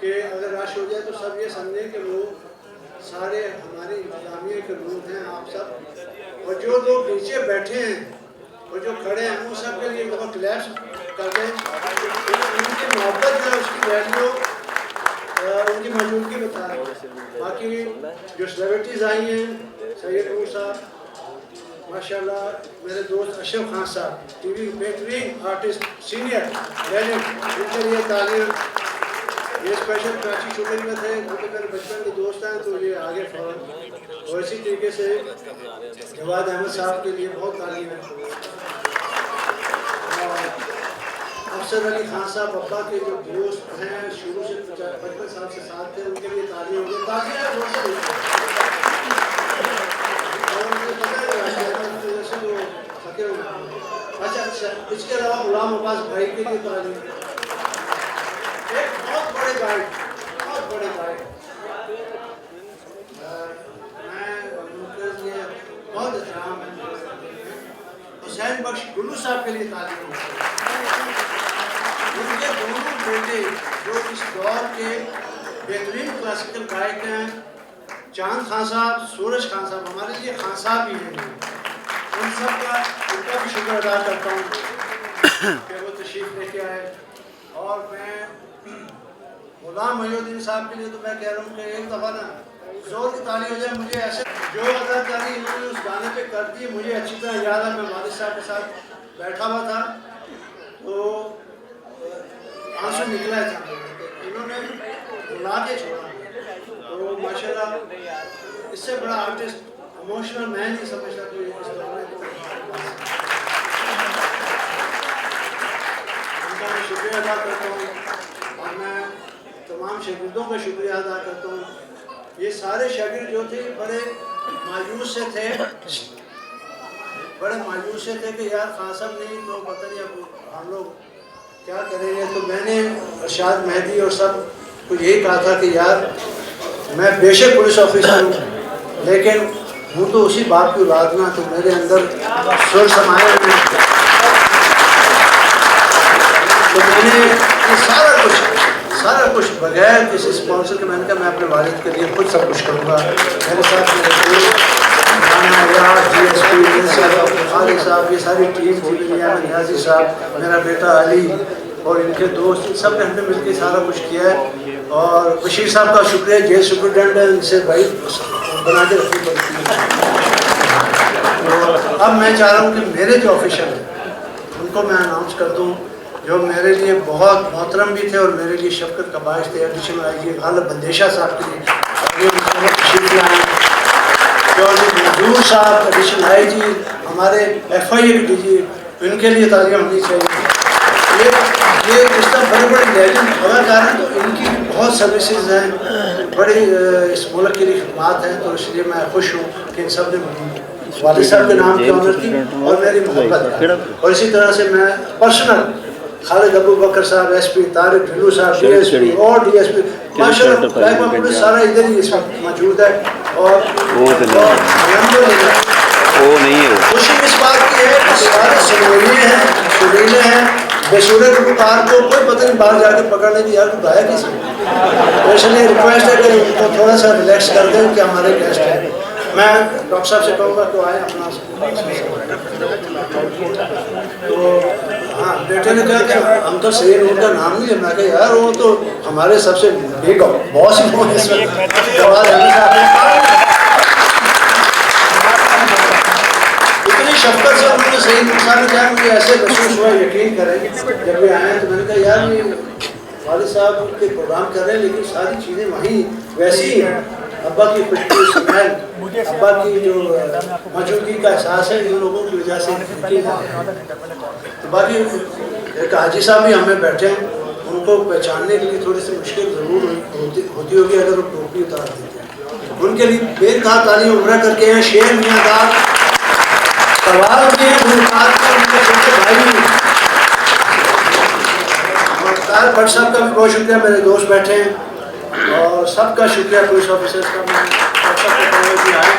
कि अगर रश हो जाए तो सब ये समझें कि वो सारे हमारे इंतजामिया के लोग हैं, आप सब, और जो लोग नीचे बैठे हैं और जो खड़े हैं उन सब के लिए बहुत क्लैश कर दें। उनकी मोहब्बत है, उसकी वैल्यू उनकी मौजूदगी बता रहे हैं। बाकी जो सेलिब्रिटीज़ आई हैं, सैयद नूर साहब, माशाल्लाह, मेरे दोस्त अशरफ खान साहब, टीवी बेहतरीन आर्टिस्ट, सीनियर लेजेंड, उनके लिए तालीम। ये स्पेशल कराची शूटिंग में थे, क्योंकि मेरे बचपन के दोस्त हैं तो ये आगे फौरन। और इसी तरीके से जवाद अहमद साहब के लिए बहुत तालीम है। अफसर अली खान साहब अब्बा के जो दोस्त हैं, शुरू से 55 साल से साथ थे, उनके लिए तालीम होगी। अच्छा, इसके अलावा गुलाम अब्बास भाई के लिए तालीम, एक बहुत बड़े गाइड, बहुत बड़े गाइड, मैं उनके लिए बहुत एहतराम है। हुसैन बख्श गुल्लू साहब के लिए तालीम, उनके दोनों बेटे जो इस दौर के बेहतरीन क्लासिकल गायक हैं, चांद खान साहब, सूरज खान साहब, हमारे लिए खान साहब भी हैं। उन सब का उनका भी शुक्र अदा करता हूँ कि वो तशरीफ लेके आए। और मैं गुलाम मोहिउद्दीन साहब के लिए तो मैं कह रहा हूँ कि एक दफ़ा ना जोर की ताली हो जाए। मुझे ऐसे जो अदाकारी इन्होंने उस गाने पे कर दी, मुझे अच्छी तरह याद है। मैं वालिद साहब के साथ बैठा हुआ था तो आंसू निकला था, इन्होंने रुला के छोड़ा। तो माशाल्लाह, इससे बड़ा आर्टिस्ट इमोशनल मैं नहीं समझता कोई इस दौर में। उनका मैं शुक्रिया अदा करता हूँ और मैं तमाम शागिर्दों का शुक्रिया अदा करता हूँ। ये सारे शागिर्द जो थे बड़े मायूस से थे, बड़े मायूस से थे कि यार खान साहब नहीं तो पता नहीं अब हम लोग क्या करेंगे। तो मैंने अरशाद मेहदी और सब को यही कहा था कि यार मैं बेशक पुलिस ऑफिसर हूँ, लेकिन हूँ तो उसी बाप की औलाद ना, तो मेरे अंदर सुर समाये हैं। तो मैंने ये सारा कुछ बगैर किसी स्पॉन्सर के, मैंने कहा मैं अपने वालिद के लिए खुद सब कुछ करूँगा। मेरे साथ मेरे दोस्त GSP खालिद साहब, ये सारी टीम थी, नियाजी साहब, मेरा बेटा अली और इनके दोस्त, इन सब ने हमने मिलकर सारा कुछ किया है। और बशीर साहब का शुक्रिया, जेल सुपरिटेंडेंट, इनसे भाई बना के रखनी पड़ती है। तो अब मैं चाह रहा हूँ कि मेरे जो ऑफिशियल हैं उनको मैं अनाउंस कर दूँ, जो मेरे लिए बहुत मोहतरम भी थे और मेरे लिए शफकत का बायस थे। एडिशनल आई जी गालिब बंदेशा साहब के लिए मंजूर साहब, एडिशनल आई जी, हमारे FIA के DG, इनके लिए तालियां होनी चाहिए। ये इस तरह बड़े बड़े लेजेंड कलाकार हैं, तो इनकी बहुत सर्विसेज हैं, बड़ी इस मुल्क के लिए खिदमत हैं। तो इसलिए मैं खुश हूँ कि इन सब ने वालिद साहब के नाम की ऑनर की और मेरी मोहब्बत है। और इसी तरह से मैं पर्सनल खालिद अबू बकर साहब, SP तारिक ढिल्लू साहब, DSP और DSP, माशाल्लाह पुलिस सारा इधर ही इस वक्त मौजूद है। और खुशी इस बात की है कि सारे सुरीले हैं, बेसुरे गुलकार को कोई पता नहीं बाहर जाके पकड़ने की, यार तो गाया किसी। तो इसलिए रिक्वेस्ट है कि उनको थोड़ा सा रिलैक्स कर दें कि हमारे गेस्ट हैं। मैं डॉक्टर साहब से कहूँगा तो आए अपना। तो हाँ, बेटे ने कहा कि हम तो सैयद नूर का नाम नहीं है। मैं कहा यार वो तो हमारे सबसे बिग बॉस ही हो इसमें। इतनी शफकत से उन्होंने सैयद नूर साहब ने कहा, मुझे ऐसे महसूस हुआ, यकीन करें जब भी आए तो मैंने कहा यार ये वालिद साहब के प्रोग्राम कर रहे हैं लेकिन सारी चीज़ें वहीं वैसी ही हैं। अब्बा की खुशबू, स्मेल, अब्बा की जो मौजूदगी का एहसास है इन लोगों की वजह से। तो बाकी एक हाजी साहब भी हमें बैठे हैं, उनको पहचानने के लिए थोड़ी सी मुश्किल ज़रूर होती होगी अगर वो टोपी उतार देते हैं। उनके लिए बेनकहा तालीम उम्र करके हैं शेर मियां दार सवाल के उनके छोटे भाई मुख्तार भट्ट साहब का भी बहुत शुक्रिया। मेरे दोस्त बैठे हैं और सबका शुक्रिया पुलिस ऑफिसर्स का। मैं आए